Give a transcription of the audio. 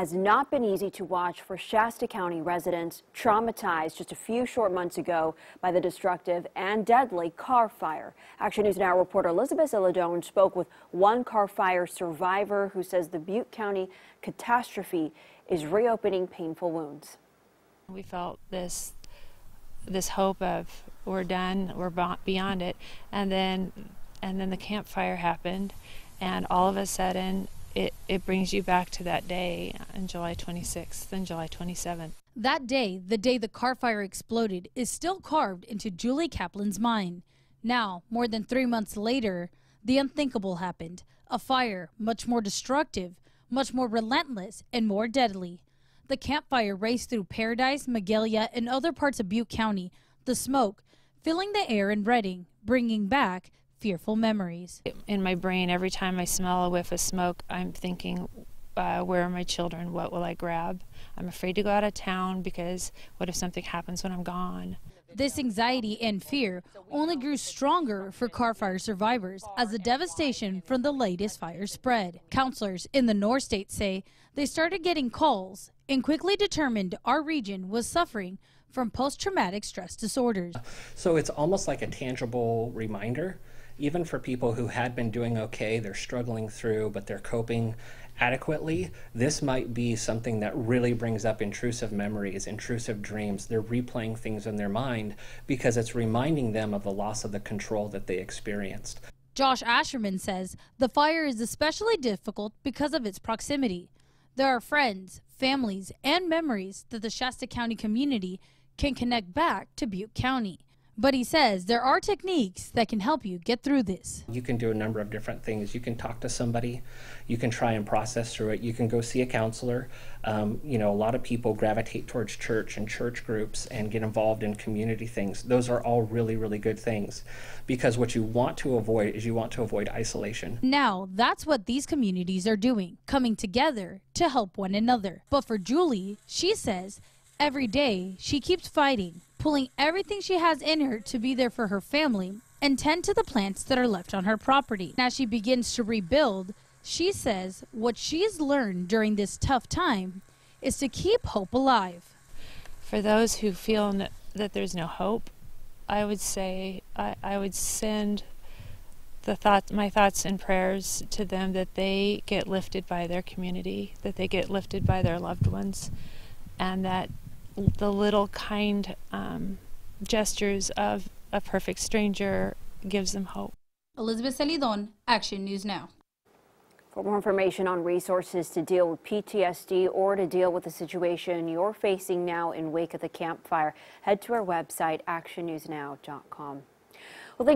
has not been easy to watch for Shasta County residents traumatized just a few short months ago by the destructive and deadly car fire. Action News Now reporter Elizabeth Illadone spoke with one car fire survivor who says the Butte County catastrophe is reopening painful wounds. We felt this hope of we're done, we're beyond it, and then the campfire happened, and all of a sudden it brings you back to that day on July 26th and July 27th. That day, the day the car fire exploded, is still carved into Julie Kaplan's mind. Now, more than 3 months later, the unthinkable happened. A fire much more destructive, much more relentless, and more deadly. The campfire raced through Paradise, Magalia, and other parts of Butte County, the smoke filling the air in Redding, bringing back fearful memories. In my brain, every time I smell a whiff of smoke, I'm thinking, where are my children? What will I grab? I'm afraid to go out of town because what if something happens when I'm gone? This anxiety and fear only grew stronger for car fire survivors as the devastation from the latest fire spread. Counselors in the North State say they started getting calls and quickly determined our region was suffering from post-traumatic stress disorders. So it's almost like a tangible reminder, even for people who had been doing okay, they're struggling through, but they're coping adequately. This might be something that really brings up intrusive memories, intrusive dreams. They're replaying things in their mind because it's reminding them of the loss of the control that they experienced. Josh Asherman says the fire is especially difficult because of its proximity. There are friends, families, and memories that the Shasta County community can connect back to Butte County. But he says there are techniques that can help you get through this. You can do a number of different things. You can talk to somebody. You can try and process through it. You can go see a counselor. A lot of people gravitate towards church and church groups and get involved in community things. Those are all really, really good things because what you want to avoid is isolation. Now, that's what these communities are doing, coming together to help one another. But for Julie, she says every day she keeps fighting, pulling everything she has in her to be there for her family and tend to the plants that are left on her property. As she begins to rebuild, she says what she's learned during this tough time is to keep hope alive. For those who feel that there's no hope, I would say I would send my thoughts and prayers to them that they get lifted by their community, that they get lifted by their loved ones, and that the little kind gestures of a perfect stranger gives them hope. Elizabeth Illadone, Action News Now. For more information on resources to deal with PTSD or to deal with the situation you're facing now in wake of the campfire, head to our website, actionnewsnow.com. Well, thanks.